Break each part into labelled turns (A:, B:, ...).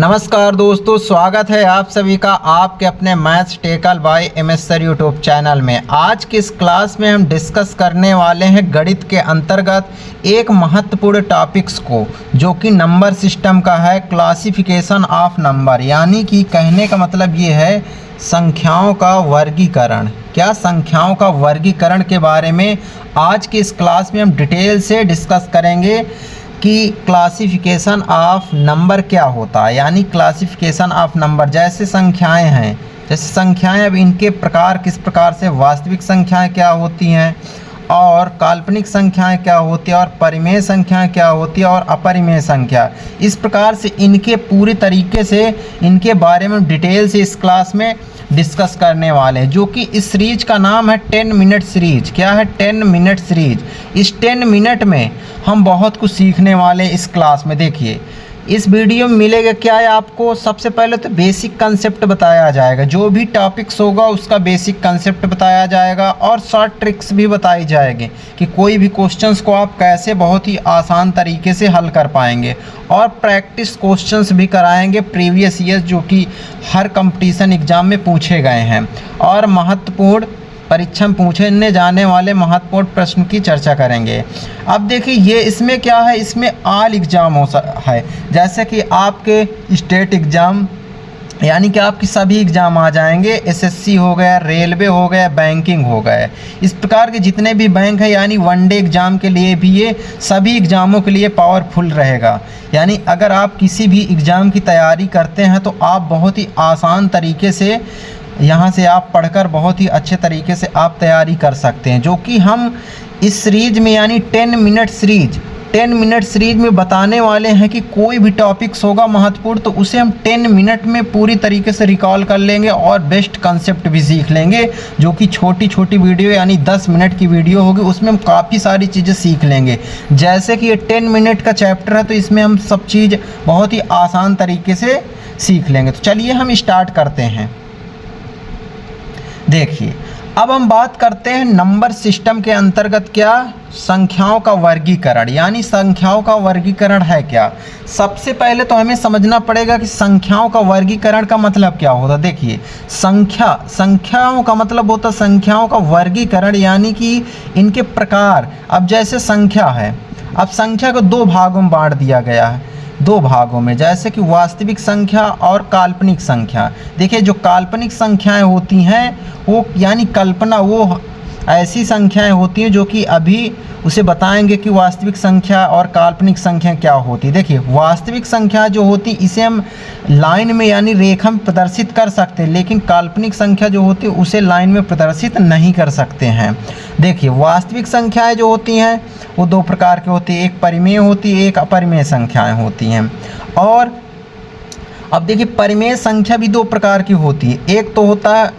A: नमस्कार दोस्तों, स्वागत है आप सभी का आपके अपने maths tackle by MS sir YouTube channel में। आज की इस क्लास में हम डिस्कस करने वाले हैं गणित के अंतर्गत एक महत्वपूर्ण टॉपिक्स को, जो कि नंबर सिस्टम का है, क्लासिफिकेशन ऑफ नंबर। यानी कि कहने का मतलब ये है संख्याओं का वर्गीकरण। क्या संख्याओं का वर्गीकरण के बारे में आज की इस क्लास में हम डिटेल से डिस्कस करेंगे कि क्लासिफिकेशन ऑफ नंबर क्या होता है। यानी क्लासिफिकेशन ऑफ नंबर, जैसे संख्याएं हैं, जैसे संख्याएं अब इनके प्रकार किस प्रकार से, वास्तविक संख्याएं क्या होती हैं और काल्पनिक संख्याएं क्या होती है और परिमेय संख्याएं क्या होती है और अपरिमेय संख्या। इस प्रकार से इनके पूरी तरीके से इनके बारे में डिटेल से इस क्लास में डिस्कस करने वाले हैं, जो कि इस सीरीज का नाम है 10 मिनट सीरीज। क्या है? 10 मिनट सीरीज। इस 10 मिनट में हम बहुत कुछ सीखने वाले इस क्लास में। देखिए इस वीडियो में मिलेगा क्या है आपको, सबसे पहले तो बेसिक कंसेप्ट बताया जाएगा, जो भी टॉपिक्स होगा उसका बेसिक कंसेप्ट बताया जाएगा और शॉर्ट ट्रिक्स भी बताई जाएगी कि कोई भी क्वेश्चंस को आप कैसे बहुत ही आसान तरीके से हल कर पाएंगे, और प्रैक्टिस क्वेश्चंस भी कराएंगे प्रीवियस ईयर, जो कि हर कंपटीशन एग्ज़ाम में पूछे गए हैं, और महत्वपूर्ण परीक्षा में पूछने जाने वाले महत्वपूर्ण प्रश्न की चर्चा करेंगे। अब देखिए ये इसमें क्या है, इसमें ऑल एग्ज़ाम है, जैसे कि आपके स्टेट एग्ज़ाम, यानी कि आपकी सभी एग्ज़ाम आ जाएंगे। एसएससी हो गया, रेलवे हो गया, बैंकिंग हो गया, इस प्रकार के जितने भी बैंक है, यानी वनडे एग्ज़ाम के लिए भी ये सभी एग्ज़ामों के लिए पावरफुल रहेगा। यानी अगर आप किसी भी एग्ज़ाम की तैयारी करते हैं तो आप बहुत ही आसान तरीके से यहाँ से आप पढ़कर बहुत ही अच्छे तरीके से आप तैयारी कर सकते हैं, जो कि हम इस सीरीज में यानी 10 मिनट सीरीज में बताने वाले हैं कि कोई भी टॉपिक्स होगा महत्वपूर्ण तो उसे हम 10 मिनट में पूरी तरीके से रिकॉल कर लेंगे और बेस्ट कंसेप्ट भी सीख लेंगे, जो कि छोटी छोटी वीडियो यानी 10 मिनट की वीडियो होगी, उसमें हम काफ़ी सारी चीज़ें सीख लेंगे। जैसे कि ये 10 मिनट का चैप्टर है तो इसमें हम सब चीज़ बहुत ही आसान तरीके से सीख लेंगे। तो चलिए हम स्टार्ट करते हैं। देखिए अब हम बात करते हैं नंबर सिस्टम के अंतर्गत क्या, संख्याओं का वर्गीकरण। यानी संख्याओं का वर्गीकरण है क्या। सबसे पहले तो हमें समझना पड़ेगा कि संख्याओं का वर्गीकरण का मतलब क्या होता है। देखिए संख्याओं का मतलब होता है संख्याओं का वर्गीकरण, यानी कि इनके प्रकार। अब जैसे संख्या है, अब संख्या को दो भागों में बांट दिया गया है, दो भागों में, जैसे कि वास्तविक संख्या और काल्पनिक संख्या। देखिए जो काल्पनिक संख्याएं होती हैं वो यानी कल्पना, वो ऐसी संख्याएं होती हैं जो कि अभी उसे बताएंगे कि वास्तविक संख्या और काल्पनिक संख्या क्या होती है। देखिए वास्तविक संख्या जो होती इसे हम लाइन में यानी रेखा में प्रदर्शित कर सकते हैं, लेकिन काल्पनिक संख्या जो होती है उसे लाइन में प्रदर्शित नहीं कर सकते हैं। देखिए वास्तविक संख्याएं जो होती हैं वो दो प्रकार की होती है, एक परिमेय होती है, एक अपरिमेय संख्याएं होती हैं। और अब देखिए परिमेय संख्या भी दो प्रकार की होती है, एक तो होता है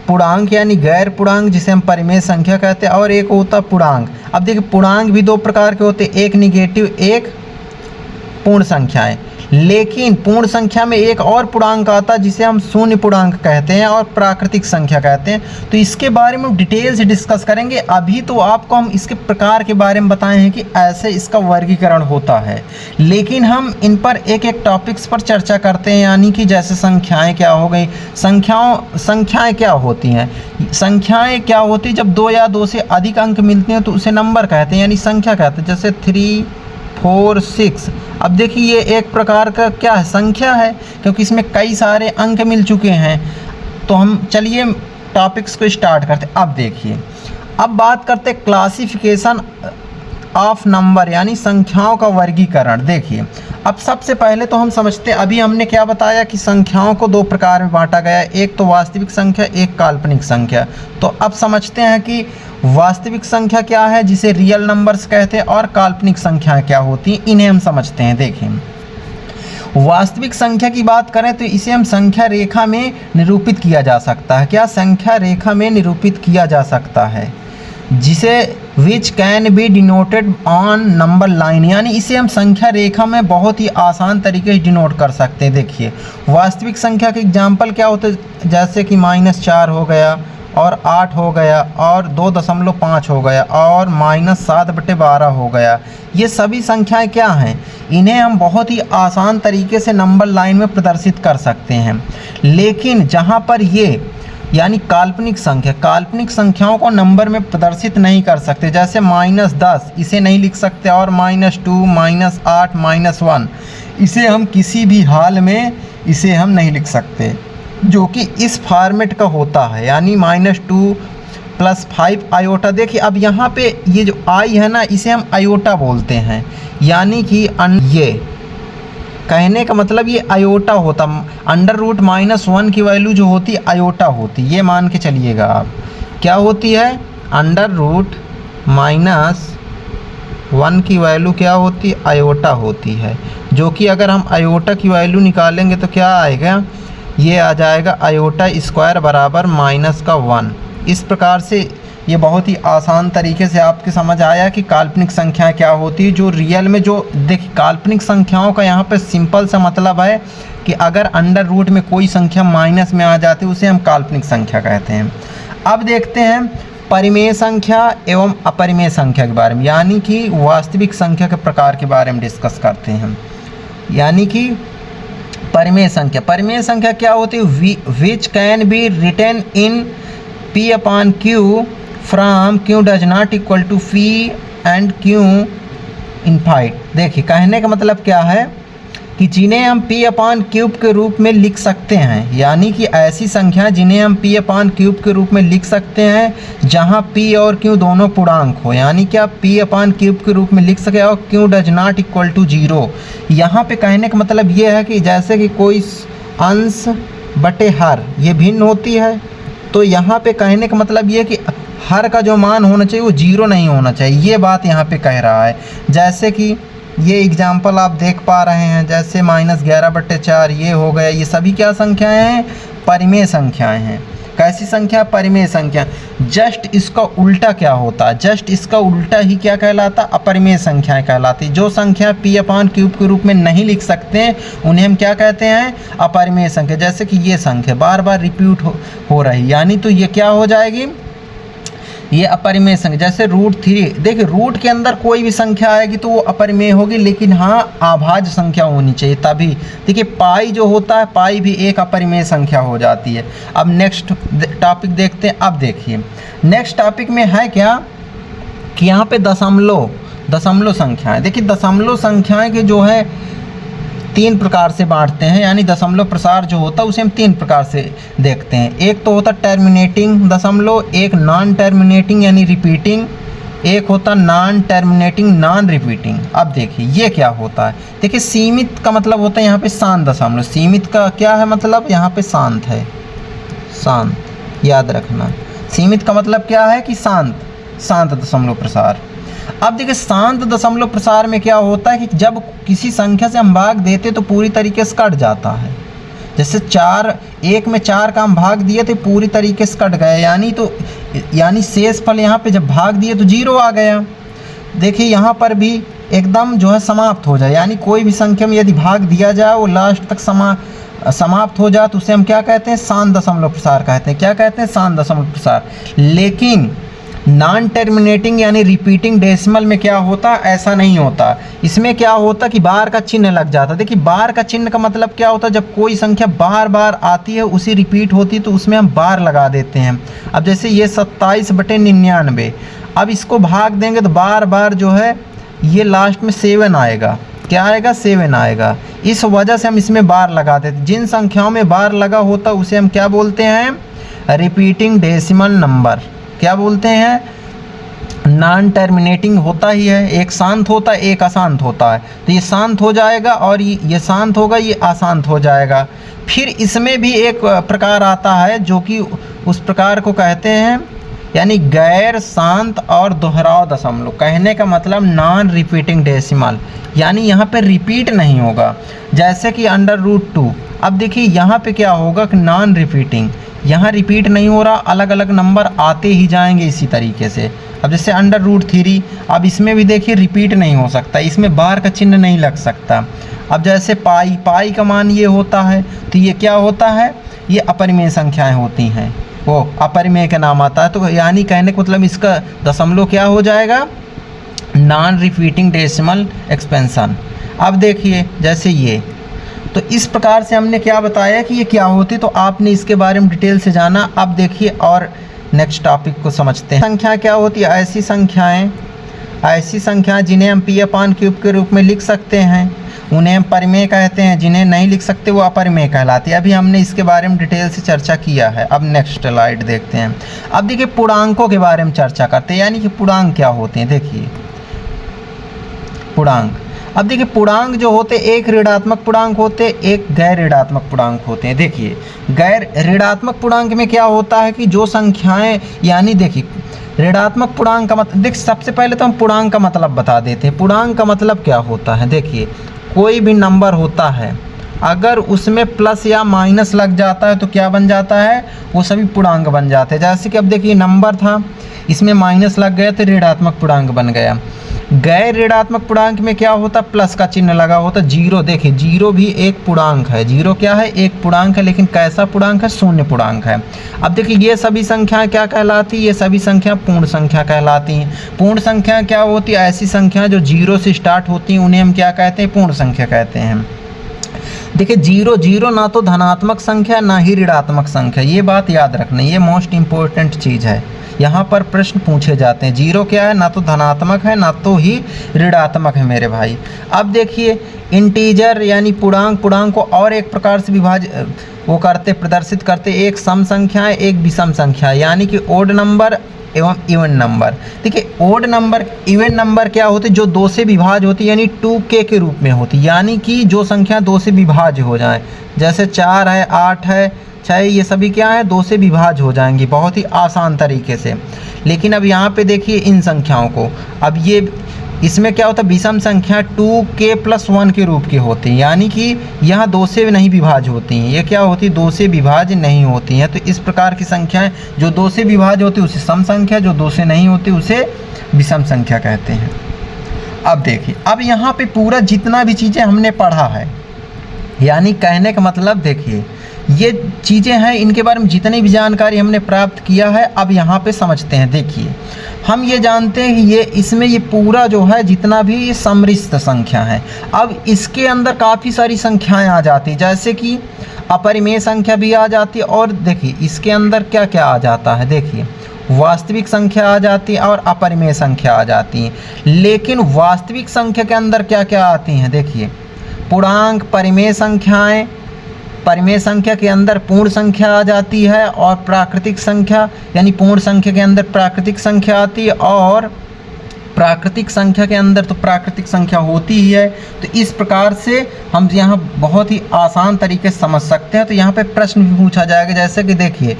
A: पूर्णांक यानी गैर पूर्णांक, जिसे हम परिमेय संख्या कहते हैं, और एक होता है पूर्णांक। अब देखिए पूर्णांक भी दो प्रकार के होते हैं, एक निगेटिव, एक पूर्ण संख्याएं। लेकिन पूर्ण संख्या में एक और पूर्णांक आता है जिसे हम शून्य पूर्णांक कहते हैं और प्राकृतिक संख्या कहते हैं। तो इसके बारे में डिटेल से डिस्कस करेंगे। अभी तो आपको हम इसके प्रकार के बारे में बताए हैं कि ऐसे इसका वर्गीकरण होता है, लेकिन हम इन पर एक एक टॉपिक्स पर चर्चा करते हैं। यानी कि जैसे संख्याएं क्या हो गई, संख्याएं क्या होती हैं। संख्याएं क्या होती है, जब दो या दो से अधिक अंक मिलते हैं तो उसे नंबर कहते हैं, यानी संख्या कहते हैं। जैसे 3, 4, 6। अब देखिए ये एक प्रकार का क्या है, संख्या है, क्योंकि इसमें कई सारे अंक मिल चुके हैं। तो हम चलिए टॉपिक्स को स्टार्ट करते हैं। अब देखिए अब बात करते हैं क्लासिफिकेशन ऑफ नंबर, यानी संख्याओं का वर्गीकरण। देखिए अब सबसे पहले तो हम समझते हैं, अभी हमने क्या बताया कि संख्याओं को दो प्रकार में बांटा गया है, एक तो वास्तविक संख्या, एक काल्पनिक संख्या। तो अब समझते हैं कि वास्तविक संख्या क्या है, जिसे रियल नंबर्स कहते हैं, और काल्पनिक संख्याएं क्या होती हैं, इन्हें हम समझते हैं। देखिए वास्तविक संख्या की बात करें तो इसे हम संख्या रेखा में निरूपित किया जा सकता है। क्या? संख्या रेखा में निरूपित किया जा सकता है, जिसे विच can B denoted on number line, यानी इसे हम संख्या रेखा में बहुत ही आसान तरीके से डिनोट कर सकते हैं। देखिए वास्तविक संख्या के एग्जाम्पल क्या होते हैं, जैसे कि -4 हो गया और 8 हो गया और 2.5 हो गया और -7/12 हो गया। ये सभी संख्याएं क्या हैं? इन्हें हम बहुत ही आसान तरीके से नंबर लाइन में प्रदर्शित कर सकते हैं। लेकिन जहाँ पर ये यानी काल्पनिक संख्याओं को नंबर में प्रदर्शित नहीं कर सकते, जैसे -10 इसे नहीं लिख सकते और -2, -8, -1 इसे हम किसी भी हाल में इसे हम नहीं लिख सकते, जो कि इस फॉर्मेट का होता है, यानी -2 + 5 आयोटा। देखिए अब यहाँ पे ये जो आई है ना, इसे हम आयोटा बोलते हैं, यानी कि ये कहने का मतलब ये आयोटा होता, √-1 की वैल्यू जो होती आयोटा होती, ये मान के चलिएगा आप। क्या होती है? √-1 की वैल्यू क्या होती? आयोटा होती है, जो कि अगर हम आयोटा की वैल्यू निकालेंगे तो क्या आएगा? ये आ जाएगा आयोटा स्क्वायर बराबर -1। इस प्रकार से ये बहुत ही आसान तरीके से आपके समझ आया कि काल्पनिक संख्याएं क्या होती है। जो रियल में जो देखिए काल्पनिक संख्याओं का यहाँ पे सिंपल सा मतलब है कि अगर अंडर रूट में कोई संख्या माइनस में आ जाती है उसे हम काल्पनिक संख्या कहते हैं। अब देखते हैं परिमेय संख्या एवं अपरिमेय संख्या के बारे में, यानी कि वास्तविक संख्या के प्रकार के बारे में डिस्कस करते हैं। यानी कि परिमेय संख्या क्या होती है? Which can be written in P/Q from Q does not equal to P and Q infinite. देखिए कहने का मतलब क्या है कि जिन्हें हम P/Q के रूप में लिख सकते हैं, यानी कि ऐसी संख्या जिन्हें हम P/Q के रूप में लिख सकते हैं जहां P और Q दोनों पूर्णांक हो, यानी कि आप P/Q के रूप में लिख सके और Q does not equal to 0। यहाँ पे कहने का मतलब ये है कि जैसे कि कोई अंश बटे हर ये भिन्न होती है, तो यहाँ पे कहने का मतलब ये कि हर का जो मान होना चाहिए वो 0 नहीं होना चाहिए, ये बात यहाँ पे कह रहा है। जैसे कि ये एग्जाम्पल आप देख पा रहे हैं, जैसे -11/4 ये हो गया, ये सभी क्या संख्याएं हैं? परिमेय संख्याएं हैं। कैसी संख्या? परिमेय संख्या। जस्ट इसका उल्टा क्या होता है? जस्ट इसका उल्टा ही क्या कहलाता? अपरिमेय संख्याएं कहलाती। जो संख्या P/Q के रूप में नहीं लिख सकते उन्हें हम क्या कहते हैं? अपरिमेय संख्या। जैसे कि ये संख्या बार बार रिपीट हो रही, यानी तो ये क्या हो जाएगी? ये अपरिमेय संख्या। जैसे √3, देखिए रूट के अंदर कोई भी संख्या आएगी तो वो अपरिमेय होगी, लेकिन हाँ अभाज्य संख्या होनी चाहिए तभी। देखिए पाई जो होता है, पाई भी एक अपरिमेय संख्या हो जाती है। अब नेक्स्ट टॉपिक देखते हैं। अब देखिए नेक्स्ट टॉपिक में है क्या कि यहाँ पे दशमलव संख्याएं। देखिए दशमलव संख्याएं के जो है 3 प्रकार से बांटते हैं, यानी दशमलव प्रसार जो होता है उसे हम 3 प्रकार से देखते हैं। एक तो होता टर्मिनेटिंग दशमलव, एक नॉन टर्मिनेटिंग यानी रिपीटिंग, एक होता नॉन टर्मिनेटिंग नॉन रिपीटिंग। अब देखिए ये क्या होता है? देखिए सीमित का मतलब होता है यहाँ पे शांत दशमलव। सीमित का क्या है मतलब? यहाँ पे शांत है, शांत, याद रखना। सीमित का मतलब क्या है कि शांत दशमलव प्रसार। अब देखिए शांत दशमलव प्रसार में क्या होता है कि जब किसी संख्या से हम भाग देते तो पूरी तरीके से कट जाता है। जैसे 1 में 4 का हम भाग दिए थे, पूरी तरीके से कट गया, यानी शेष फल यहाँ पे जब भाग दिए तो 0 आ गया। देखिए यहाँ पर भी एकदम जो है समाप्त हो जाए, यानी कोई भी संख्या में यदि भाग दिया जाए वो लास्ट तक समाप्त हो जाए तो उसे हम क्या कहते हैं? शांत दशमलव प्रसार कहते हैं। क्या कहते हैं? शांत दशमलव प्रसार। लेकिन नॉन टर्मिनेटिंग यानी रिपीटिंग डेसिमल में क्या होता? ऐसा नहीं होता। इसमें क्या होता कि बार का चिन्ह लग जाता। देखिए बार का चिन्ह का मतलब क्या होता है? जब कोई संख्या बार बार आती है, उसी रिपीट होती है, तो उसमें हम बार लगा देते हैं। अब जैसे ये 27/99, अब इसको भाग देंगे तो बार बार जो है ये लास्ट में 7 आएगा। क्या आएगा? 7 आएगा। इस वजह से हम इसमें बार लगा देते हैं। जिन संख्याओं में बार लगा होता है उसे हम क्या बोलते हैं? Repeating decimal number. क्या बोलते हैं? नॉन टर्मिनेटिंग होता ही है, एक शांत होता है, एक अशांत होता है। तो ये शांत हो जाएगा और ये शांत होगा, ये अशांत हो जाएगा। फिर इसमें भी एक प्रकार आता है जो कि उस प्रकार को कहते हैं यानी गैर शांत और दोहराव दशमलव। कहने का मतलब नॉन रिपीटिंग डेसिमल, यानी यहाँ पे रिपीट नहीं होगा। जैसे कि √2। अब देखिए यहाँ पे क्या होगा कि नॉन रिपीटिंग, यहाँ रिपीट नहीं हो रहा, अलग अलग नंबर आते ही जाएंगे इसी तरीके से। अब जैसे √3, अब इसमें भी देखिए रिपीट नहीं हो सकता, इसमें बार का चिन्ह नहीं लग सकता। अब जैसे पाई का मान ये होता है, तो ये क्या होता है? ये अपरिमेय संख्याएं होती हैं। वो अपरिमेय का नाम आता है। तो यानी कहने का मतलब इसका दशमलव क्या हो जाएगा, नॉन रिपीटिंग डेसिमल एक्सपेंशन। अब देखिए जैसे ये, तो इस प्रकार से हमने क्या बताया कि ये क्या होती, तो आपने इसके बारे में डिटेल से जाना। अब देखिए और नेक्स्ट टॉपिक को समझते हैं। संख्या क्या होती है, ऐसी संख्याएं जिन्हें हम p/क्यूब के रूप में लिख सकते हैं उन्हें हम परिमेय कहते हैं, जिन्हें नहीं लिख सकते वो अपरिमेय कहलाती है। अभी हमने इसके बारे में डिटेल से चर्चा किया है। अब नेक्स्ट स्लाइड देखते हैं। अब देखिए पूर्णांकों के बारे में चर्चा करते हैं, यानी कि पूर्णांक क्या होते हैं। देखिए पूर्णांक, अब देखिए पूर्णांक जो होते हैं एक ऋणात्मक पूर्णांक होते हैं, एक गैर ऋणात्मक पूर्णांक होते हैं। देखिए गैर ऋणात्मक पूर्णांक में क्या होता है कि जो संख्याएं, यानी देखिए ऋणात्मक पूर्णांक का मतलब, देख सबसे पहले तो हम पूर्णांक का मतलब बता देते हैं। पूर्णांक का मतलब क्या होता है, देखिए कोई भी नंबर होता है अगर उसमें प्लस या माइनस लग जाता है तो क्या बन जाता है, वो सभी पूर्णांक बन जाते हैं। जैसे कि अब देखिए नंबर था, इसमें माइनस लग गया तो ऋणात्मक पूर्णांक बन गया। गैर ऋणात्मक पूर्णांक में क्या होता, प्लस का चिन्ह लगा होता। जीरो, देखिए जीरो भी एक पूर्णांक है। जीरो क्या है, एक पूर्णांक है, लेकिन कैसा पूर्णांक है, शून्य पूर्णांक है। अब देखिए ये सभी संख्याएं क्या कहलाती, ये सभी संख्या पूर्ण संख्या कहलाती हैं। पूर्ण संख्या क्या होती है, ऐसी संख्या जो जीरो से स्टार्ट होती हैं उन्हें हम क्या कहते हैं, पूर्ण संख्या कहते हैं। देखिए जीरो ना तो धनात्मक संख्या ना ही ऋणात्मक संख्या, ये बात याद रखना, ये मोस्ट इम्पोर्टेंट चीज़ है। यहाँ पर प्रश्न पूछे जाते हैं। जीरो क्या है, ना तो धनात्मक है ना तो ही ऋणात्मक है मेरे भाई। अब देखिए इंटीजर यानी पूर्णांक को और एक प्रकार से प्रदर्शित करते, एक सम संख्या है एक विषम संख्या, यानी कि ओड नंबर एवं इवन नंबर। देखिए ओड नंबर इवन नंबर क्या होते, जो दो से विभाज्य होती, यानी 2k के रूप में होती, यानी कि जो संख्या दो से विभाज्य हो जाए, जैसे 4 है, 8 है, 6, ये सभी क्या है, दो से विभाज्य हो जाएंगी बहुत ही आसान तरीके से। लेकिन अब यहाँ पे देखिए इन संख्याओं को, अब ये इसमें क्या होता है, विषम संख्या 2k+1 के रूप की होती है, यानी कि यहाँ दो से नहीं विभाज्य होती हैं। ये क्या होती है, दो से विभाज्य नहीं होती हैं। तो इस प्रकार की संख्याएं जो दो से विभाज्य होती है उसे सम संख्या, जो दो से नहीं होती उसे विषम संख्या कहते हैं। अब देखिए, अब यहाँ पे पूरा जितना भी चीज़ें हमने पढ़ा है, यानी कहने का मतलब देखिए ये चीज़ें हैं, इनके बारे में जितनी भी जानकारी हमने प्राप्त किया है अब यहाँ पे समझते हैं। देखिए हम ये जानते हैं कि ये इसमें ये पूरा जो है जितना भी सम्मिश्र संख्या है, अब इसके अंदर काफ़ी सारी संख्याएं आ जाती, जैसे कि अपरिमेय संख्या भी आ जाती है। और देखिए इसके अंदर क्या क्या आ जाता है, देखिए वास्तविक संख्या आ जाती है और अपरिमेय संख्या आ जाती है। लेकिन वास्तविक संख्या के अंदर क्या क्या आती हैं, देखिए पूर्णांक, परिमेय संख्याएं, परिमेय संख्या के अंदर पूर्ण संख्या आ जाती है, और प्राकृतिक संख्या यानी पूर्ण संख्या के अंदर प्राकृतिक संख्या आती है, और प्राकृतिक संख्या के अंदर तो प्राकृतिक संख्या होती ही है। तो इस प्रकार से हम यहाँ बहुत ही आसान तरीके से समझ सकते हैं। तो यहाँ पे प्रश्न भी पूछा जाएगा, जैसे कि देखिए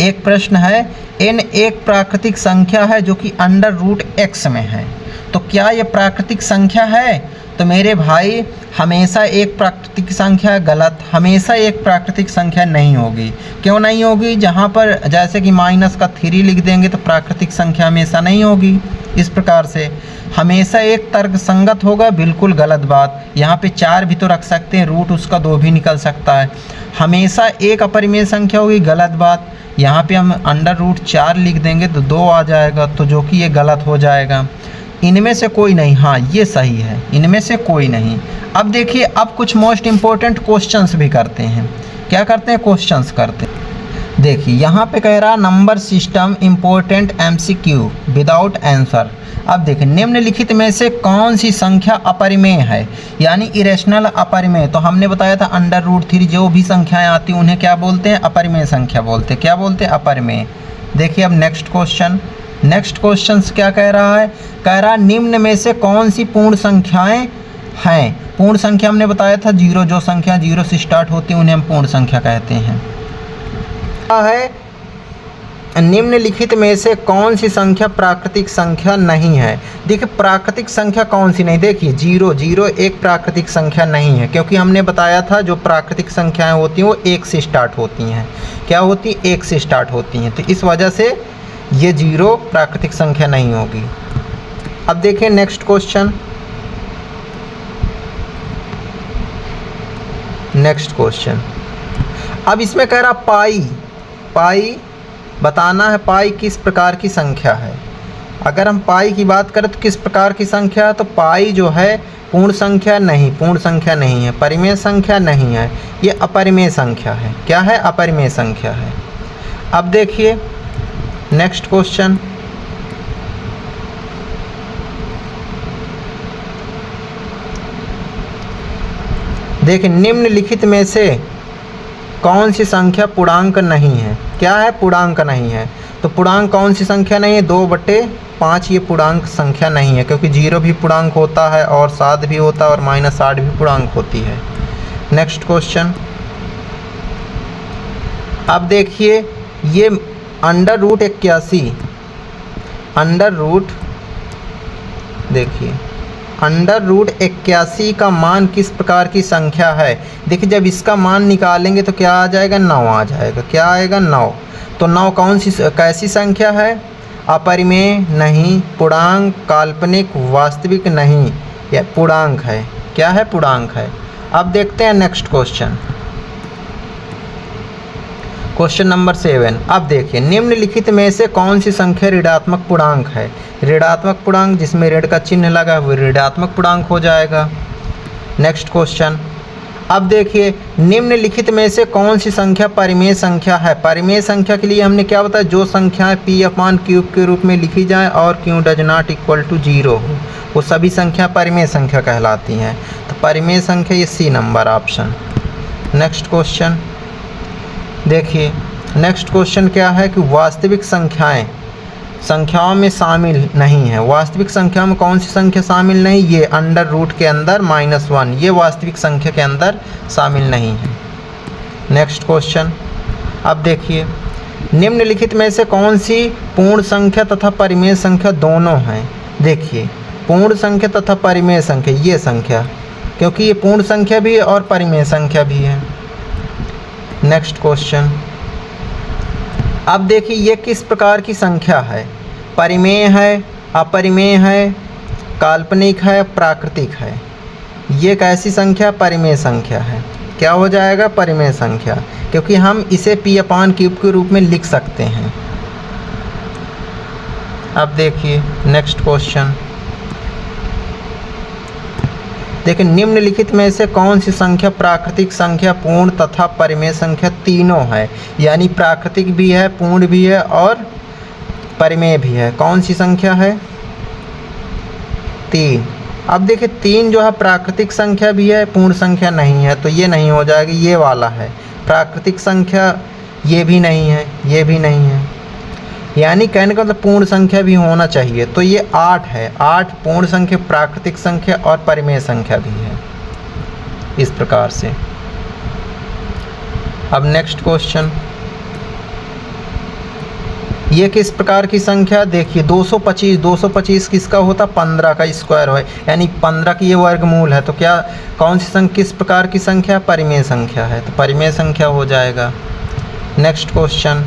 A: एक प्रश्न है, n एक प्राकृतिक संख्या है जो कि √x में है, तो क्या ये प्राकृतिक संख्या है? तो मेरे भाई हमेशा एक प्राकृतिक संख्या गलत, हमेशा एक प्राकृतिक संख्या नहीं होगी। क्यों नहीं होगी? जहाँ पर जैसे कि -3 लिख देंगे तो प्राकृतिक संख्या हमेशा नहीं होगी। इस प्रकार से हमेशा एक तर्क संगत होगा, बिल्कुल गलत बात। यहाँ पे 4 भी तो रख सकते हैं, रूट उसका 2 भी निकल सकता है। हमेशा एक अपरिमेय संख्या होगी, गलत बात। यहाँ पे हम √4 लिख देंगे तो 2 आ जाएगा, तो जो कि ये गलत हो जाएगा। इनमें से कोई नहीं, हाँ ये सही है, इनमें से कोई नहीं। अब देखिए, अब कुछ मोस्ट इम्पोर्टेंट क्वेश्चंस भी करते हैं। क्या करते हैं? क्वेश्चंस करते हैं। देखिए यहाँ पे कह रहा number system important MCQ without answer. अब देखिए निम्नलिखित में से कौन सी संख्या अपरिमेय है, यानी इरेशनल अपरिमेय। तो हमने बताया था √3 जो भी संख्याएं आती हैं उन्हें क्या बोलते हैं? अपरिमेय संख्या बोलते हैं। क्या बोलते हैं? अपरिमेय। देखिए अब नेक्स्ट क्वेश्चन क्या कह रहा है? कह रहा निम्न में से कौन सी पूर्ण संख्याएं हैं? पूर्ण संख्या हमने बताया था 0, जो संख्या 0 से स्टार्ट होती है उन्हें हम पूर्ण संख्या कहते हैं। निम्नलिखित में से कौन सी संख्या प्राकृतिक संख्या नहीं है? देखिए प्राकृतिक संख्या कौन सी नहीं? देखिए 0 एक प्राकृतिक संख्या नहीं है, क्योंकि हमने बताया था जो प्राकृतिक संख्याएं होती हैं वो 1 से स्टार्ट होती हैं। क्या होती? 1 से स्टार्ट होती हैं। तो इस वजह से ये 0 प्राकृतिक संख्या नहीं होगी। अब देखिए नेक्स्ट क्वेश्चन। अब इसमें कह रहा पाई बताना है पाई किस प्रकार की संख्या है। अगर हम पाई की बात करें तो किस प्रकार की संख्या है, तो पाई जो है पूर्ण संख्या नहीं, पूर्ण संख्या नहीं है, परिमेय संख्या नहीं है, ये अपरिमेय संख्या है। क्या है? अपरिमेय संख्या है। अब देखिए नेक्स्ट क्वेश्चन, देखिए निम्नलिखित में से कौन सी संख्या पूर्णांक नहीं है। क्या है? पूर्णांक नहीं है। तो पूर्णांक कौन सी संख्या नहीं है? 2/5 ये पूर्णांक संख्या नहीं है, क्योंकि 0 भी पूर्णांक होता है और 7 भी होता है और -8 भी पूर्णांक होती है। नेक्स्ट क्वेश्चन, अब देखिए ये √81, देखिए √81 का मान किस प्रकार की संख्या है। देखिए जब इसका मान निकालेंगे तो क्या आ जाएगा? 9 आ जाएगा। क्या आएगा? 9। तो 9 कौन सी कैसी संख्या है? अपरिमेय नहीं, पूर्णांक, काल्पनिक, वास्तविक नहीं, यह पूर्णांक है। क्या है? पूर्णांक है। अब देखते हैं नेक्स्ट क्वेश्चन, क्वेश्चन नंबर 7। अब देखिए निम्नलिखित में से कौन सी संख्या ऋणात्मक पूर्णांक है। ऋणात्मक पूर्णांक जिसमें ऋण का चिन्ह लगा है वो ऋणात्मक पूर्णांक हो जाएगा। नेक्स्ट क्वेश्चन, अब देखिए निम्नलिखित में से कौन सी संख्या परिमेय संख्या है। परिमेय संख्या के लिए हमने क्या बताया? जो संख्याएं p/3 के रूप में लिखी जाए और q does not equal to 0 हो, वो सभी संख्या परिमेय संख्या कहलाती हैं। तो परिमेय संख्या ये C number option. Next question, देखिए नेक्स्ट क्वेश्चन क्या है कि वास्तविक संख्याएं संख्याओं में शामिल नहीं है। वास्तविक संख्या में कौन सी संख्या शामिल नहीं? ये अंडर रूट के अंदर -1, ये वास्तविक संख्या के अंदर शामिल नहीं है। नेक्स्ट क्वेश्चन, अब देखिए निम्नलिखित में से कौन सी पूर्ण संख्या तथा परिमेय संख्या दोनों हैं। देखिए पूर्ण संख्या तथा परिमेय संख्या, ये संख्या, क्योंकि ये पूर्ण संख्या भी है और परिमेय संख्या भी है। नेक्स्ट क्वेश्चन, अब देखिए ये किस प्रकार की संख्या है। परिमेय है, अपरिमेय है, काल्पनिक है, प्राकृतिक है। ये कैसी संख्या? परिमेय संख्या है। क्या हो जाएगा? परिमेय संख्या, क्योंकि हम इसे p/3 के रूप में लिख सकते हैं। अब देखिए नेक्स्ट क्वेश्चन, देखिए निम्नलिखित में से कौन सी संख्या प्राकृतिक संख्या, पूर्ण तथा परिमेय संख्या तीनों है। यानी प्राकृतिक भी है, पूर्ण भी है और परिमेय भी है। कौन सी संख्या है? 3। अब देखिए 3 जो है प्राकृतिक संख्या भी है, पूर्ण संख्या नहीं है, तो ये नहीं हो जाएगी, ये वाला है प्राकृतिक संख्या, ये भी नहीं है, ये भी नहीं है। यानी कहने का मतलब पूर्ण संख्या भी होना चाहिए। तो ये 8 है, 8 पूर्ण संख्या, प्राकृतिक संख्या और परिमेय संख्या भी है, इस प्रकार से। अब नेक्स्ट क्वेश्चन, ये किस प्रकार की संख्या? देखिए 225 किसका होता? 15 का स्क्वायर है, यानी 15 की ये वर्गमूल है। तो क्या कौन सी संख्या किस प्रकार की संख्या? परिमेय संख्या है, तो परिमेय संख्या हो जाएगा। नेक्स्ट क्वेश्चन,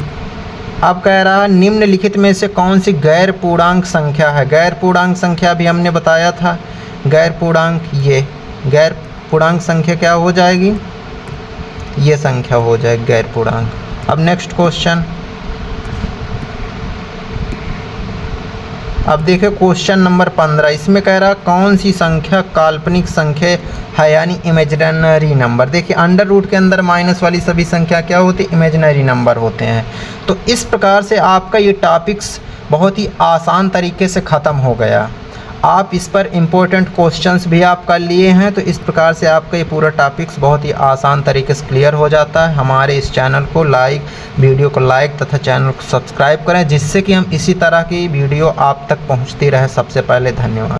A: अब कह रहा है निम्नलिखित में से कौन सी गैर पूर्णांक संख्या है। गैर पूर्णांक संख्या भी हमने बताया था। गैर पूर्णांक, ये गैर पूर्णांक संख्या क्या हो जाएगी? ये संख्या हो जाएगी गैर पूर्णांक। अब नेक्स्ट क्वेश्चन, अब देखिए क्वेश्चन नंबर 15, इसमें कह रहा कौन सी संख्या काल्पनिक संख्या है, यानी इमेजिनरी नंबर। देखिए अंडर रूट के अंदर माइनस वाली सभी संख्या क्या होती है? इमेजिनरी नंबर होते हैं। तो इस प्रकार से आपका ये टॉपिक्स बहुत ही आसान तरीके से ख़त्म हो गया। आप इस पर इम्पोर्टेंट क्वेश्चंस भी आप कर लिए हैं, तो इस प्रकार से आपका ये पूरा टॉपिक्स बहुत ही आसान तरीके से क्लियर हो जाता है। हमारे इस चैनल को वीडियो को लाइक तथा चैनल को सब्सक्राइब करें, जिससे कि हम इसी तरह की वीडियो आप तक पहुंचती रहे सबसे पहले। धन्यवाद।